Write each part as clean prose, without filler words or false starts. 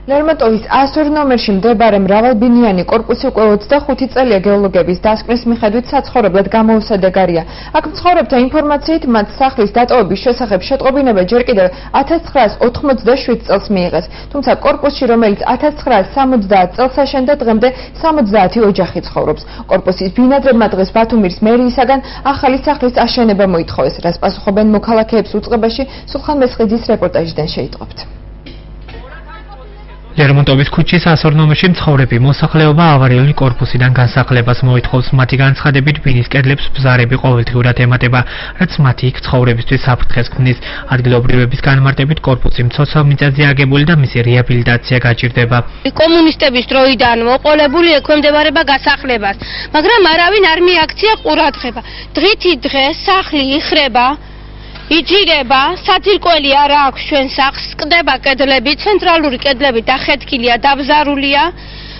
ლერმონტოვის 102 ნომერში მდებარე მრავალბინიანი კორპუსი უკვე 25 წელია გეოლოგების დასკვნის მიხედვით საცხოვრებლად გამოუსადეგარია. აქ მცხოვრებთა ინფორმაციით მათ სახლის დატოვების შესახებ შეტყობინება ჯერ კიდევ 1987 წელს მიიღეს. თუმცა კორპუსში, რომელიც 1970 წელს აშენდა, დღემდე 70 ოჯახი ცხოვრობს. კორპუსის ბინადრებმა დღეს ბათუმის მერიისაგან ახალი სახლის აშენება მოითხოვეს. რას პასუხობენ მოქალაქეებს უწყებაში, სულხან მესხიძის რეპორტაჟიდან შეიტყობთ. ლერმონტოვის ქუჩის 102 ნომერში მცხოვრები მოსახლეობა ავარიული კორპუსიდან განსახლებას მოითხოვს. მათი განცხადებით, ბინის კედლებს ბზარები ყოველდღიურად ემატება, რაც მათი იქ ცხოვრებისთვის საფრთხეს ქმნის. ადგილობრივების განმარტებით, კორპუსი მცოცავ მიწაზე აგებული და მისი რეაბილიტაცია გაჭირდება. კომუნისტების დროიდან მოყოლებული ექვემდებარება გასახლებას, მაგრამ არავინ არ მიაქცია ყურადღება. დღითი დღე სახლი იხრება, იჭირება, საძირკველი არა აქვს ჩვენ სახლს, სკდება კედლები, ცენტრალური კედლები დახეთქილია, dabzarულია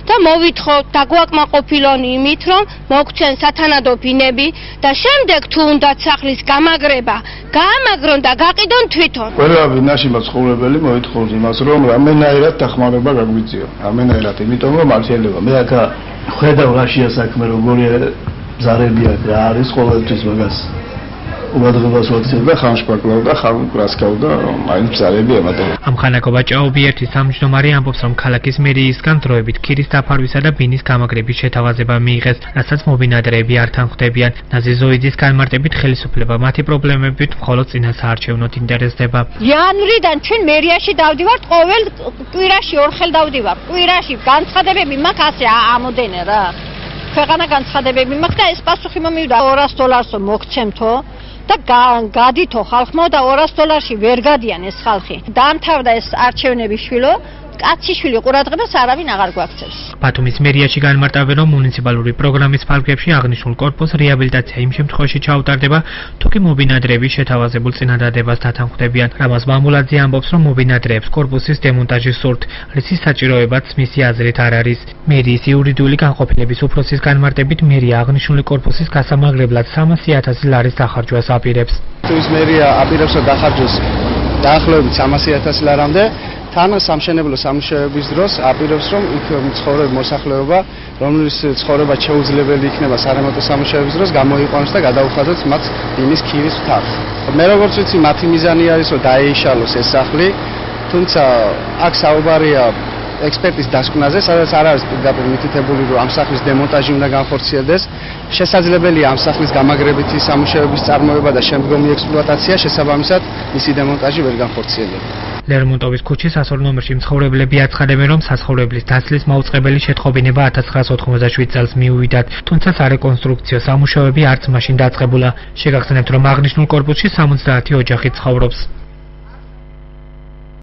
და მოვითხოვთ დაგვაკმაყოფილონ იმით, რომ მოგცენ სათანადო ბინები და შემდეგ თუ უნდათ სახლის გამაგრება, გაამაგრონ და გაყიდონ თვითონ. ყველა ბინაში მაცხოვრებელი მოითხოვს იმას, რომ რამენაირად დახმარება გაგვიწიო. რამენაირად, იმიტომ რომ არ შეიძლება. მე აქ ხედავ რაშია საქმე, როგორი ბზარებია და არის ყოველთვის მაგას. უადღებას ვაქცევდა, ხანშპაკლავდა, ხანკრასკავდა, მაინც ბზარები ემატება. ამხანაგობა ჭაობიერთის თავმჯდომარე ამბობს, რომ ქალაქის მერიისგან დროებით ქირის დაფარვისა და ბინის გამაგრების შეთავაზება მიიღეს, რასაც მობინადრეები არ თანხმდებიან. ნაზი ზოიძის განმარტებით, ხელისუფლება მათი პრობლემებით მხოლოდ წინასაარჩევნოდ ინტერესდება. იანვრიდან ჩვენ მერიაში დავდივართ, ყოველ კვირაში ორხელ დავდივართ. კვირაში განცხადებები მაქვს ასე ამოდენე რა. ქვეყანა განცხადებები მაქვს და ეს პასუხი მომივიდა $200 მოგცემთო. და გადითო ხალხმო და $200 ვერ გადიან ეს ხალხი. დაამთავრდა ეს არჩევნები შვილო, კაციშვილი ყურადღებას არავინ აღარ გვაქცევს. ბათუმის მერიაში განმარტავენ, რომ მუნიციპალური პროგრამის ფარგლებში აღნიშნულ კორპუსს რეაბილიტაცია იმ შემთხვევაში ჩაუტარდება, თუ კი მობინადრეების შეთავაზებულ წინადადებას დათანხმდებიან. რამაზ მამულაძე ამბობს, რომ მობინადრეებს კორპუსის დემონტაჟი სურთ, რისის საჭიროებაც მისი აზრით არ არის. მერიის იურიდიული განყოფილების უფროსის განმარტებით, მერია აღნიშნული კორპუსის გასამაგრებლად 300,000 ლარის დახარჯვას აპირებს. ის მერია აპირებს დახარჯოს დაახლოებით 300,000 ლარამდე. თან სამშენებლო სამუშაოების დროს აპირებს, რომ იქ მცხოვრებ მოსახლეობა, რომლის ცხოვრება შეუძლებელი იქნება სარემონტო სამუშაოების დროს, გამოიყვანოს და გადაუხადოს მათ ბინის ქირის თავს. მე როგორც ვიცი, მათი მიზანი არის, რომ დაეიშალოს ეს სახლი, თუმცა აქ საუბარია ექსპერტის დასკვნაზე, სადაც არ არის პირდაპირ მითითებული, რომ ამ სახლის დემონტაჟი უნდა განხორციელდეს. შესაძლებელია ამ სახლის გამაგრებითი სამუშაოების წარმოება და შემდგომი ექსპლუატაცია, შესაბამისად, მისი დემონტაჟი ვერ განხორციელდება. ლერმონტოვის ქუჩის 102 ნომერში მცხოვრებლები აცხადებენ, რომ საცხოვრებლის დაცლის მაუწყებელი შეთხოვინება 1997 წელს მიუვიდათ, თუმცა სარეკონსტრუქციო სამუშაოები არც მაშინ დაწყებულა. შეგახსენებთ, რომ აღნიშნულ კორპუსში 70 ოჯახი ცხოვრობს.